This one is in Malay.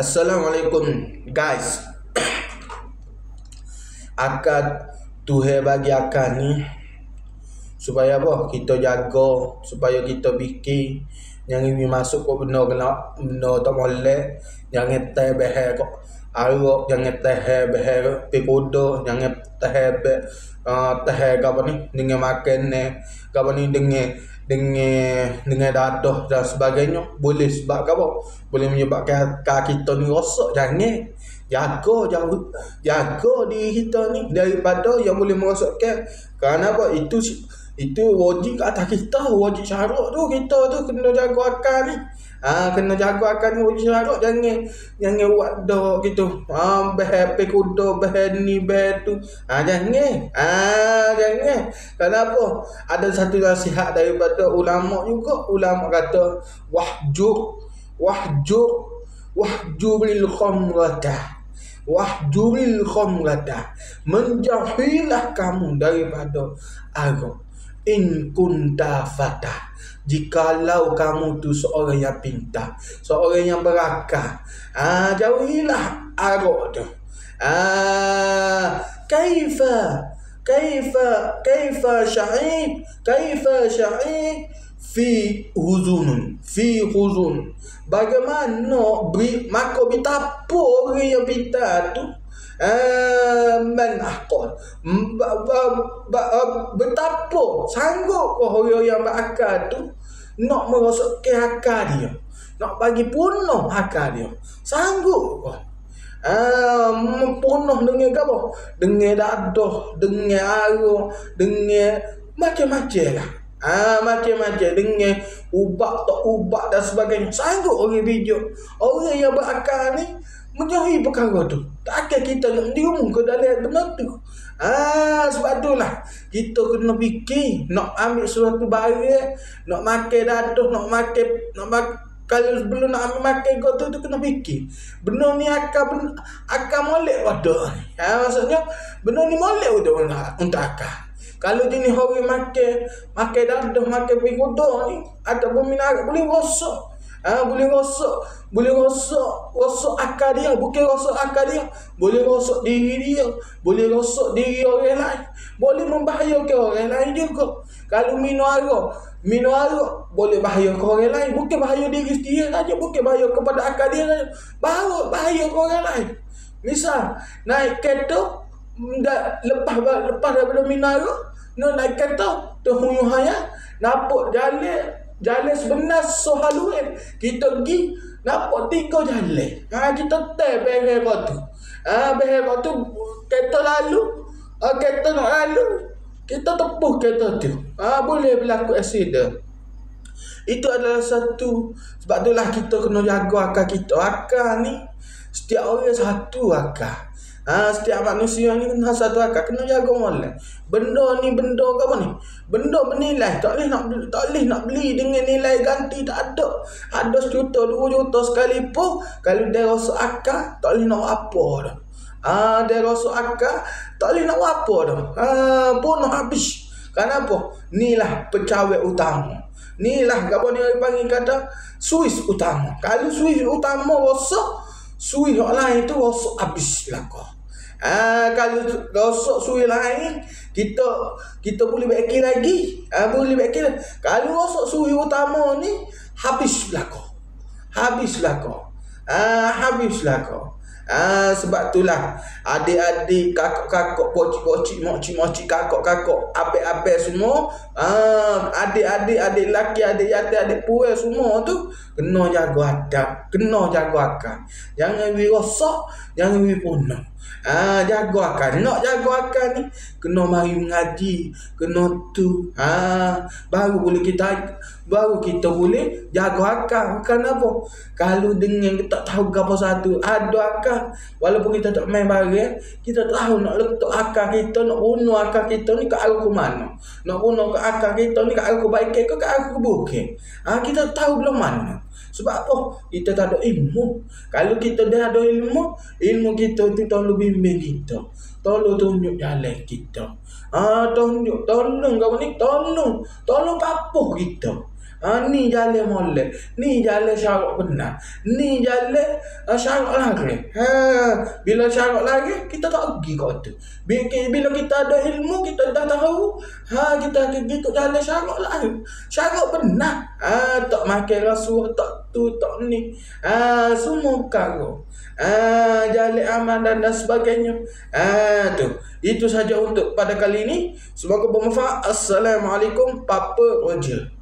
Assalamualaikum guys. Akad Tuhan bagi akad ni supaya apa? Kita jaga, supaya kita fikir jangan masuk kok benda tak molek, jangan teh behel kok arok, jangan teh behel pekodo, jangan teh apa ni dengan makan ni, apa ni dengan dadah dan sebagainya, boleh sebab apa? Boleh menyebabkan kaki kita ni rosak. Jangan jaga diri kita ni daripada yang boleh merosakkan. Kerana apa? Itu wajib kat atas kita, wajib syarat tu kita tu kena jaga akal ni. Kena jaga akal ni, wajib syarat. Jangan buat dah gitu. Behel kuda, behel ni, behel tu. Jangan. Kenapa? Ada satu nasihat daripada ulama juga. Ulama kata wahjuril khamrata, menjauhilah kamu daripada arak. In kunta fatah, jikalau kamu tu seorang yang pintar, seorang yang berakal, jauhilah arak tu. Kaifa sya'id fi huzun. Bagaimana maka betapa orang yang pintar tu man aqal, betapa sanggup orang yang berakal tu nak merosakkan akal dia, nak bagi punah akal dia. Sanggup kau mempunuh dengan apa? Dengan dadah, dengan arah, dengan macam-macam lah. Macam-macam dengan ubat tak ubat dan sebagainya. Sanggup orang bijak, orang yang berakal ni menjauhi perkara tu. Takkan kita nak menjerumus ke dalam benda tu. Sebab itulah kita kena fikir nak ambil suatu barang, nak makan dadah, nak makan kalau sebelum nak ambil makan kau tu kena fikir. Benda ni akan molek pada. Maksudnya benda ni molek untuk akal. Kalau jenis orang makan dadah, makan pikuda ni ataupun minyak boleh rosak. Boleh rosak akal dia, bukan rosak akal dia, boleh rosak diri dia, boleh rosak diri orang lain, boleh membahayakan orang lain juga. Kalau minum arak boleh bahaya ke orang lain, bukan bahaya diri sendiri saja, bukan bahaya kepada akal dia saja, bahaya ke orang lain. Misal naik kereta, lepas daripada minum arak, naik kereta tu huyuhaya, nampak jalan sebenar sohaluan, kita pergi nampak 3 jalan. Kita teh behel tu. Behel tu kereta lalu, kereta nak lalu, kita tepuh kereta tu. Boleh berlaku aksiden. Itu adalah satu. Sebab itulah kita kena jaga akal kita. Akal ni setiap orang satu akal. Setiap manusia ni kena satu akal, kena jaga molek. Benda ni benda apa ni? Benda bernilai, tak boleh nak beli dengan nilai ganti, tak ada. Ada 1 juta, 2 juta sekalipun, kalau dia rasa akal, tak boleh nak apa dah. Dia rasa akal, tak boleh nak apa dah. Bunuh habis. Kenapa? Inilah pecawai utama. Inilah apa ni orang panggil kata Suis utama. Kalau Suis utama rosak, Suis yang lain tu rosak habis lah kau. Kalau rosak Suis lain, kita boleh baiki lagi. Boleh baiki lagi. Kalau rosak Suis utama ni, habislah kau. Habislah kau. Sebab itulah adik-adik, kakak-kakak, pocik-pocik, mokcik-mokcik, kakak-kakak, abek-abek semua, adik-adik lelaki, adik yatim, adik puan semua tu kena jaga adab, kena jaga akal. Jangan rosak, jangan punah. Jaga akal. Nak jaga akal ni kena mari mengaji, kena tu. Baru kita boleh jaga akal. Kenapa? Kalau dengan kita tak tahu apa satu, ada akal, walaupun kita tak main barang, kita tahu nak letak akal kita, nak bunuh akal kita ni ke arah ke mana. Nak bunuh ke akal kita ni ke arah kebaikan ke arah keburukan. Kita tahu belum mana. Sebab apa? Kita tak ada ilmu. Kalau kita dah ada ilmu kita tu tolong bimbing kita, tolong tunjuk jalan kita. Tolong kau ni, tolong papuh kita. Ni jalan molek, ni jalan syarat benar, ni jalan syarat lari. Bila syarat lari, kita tak pergi kat tu. Bila kita ada ilmu, kita dah tahu, kita pergi ikut jalan syarat lari. Syarat benar. Tak makan rasuah, tak tu, tak ni. Semua perkara. Jalan aman dan sebagainya. Tu. Itu saja untuk pada kali ini. Semoga bermanfaat. Assalamualaikum, Papa Roger.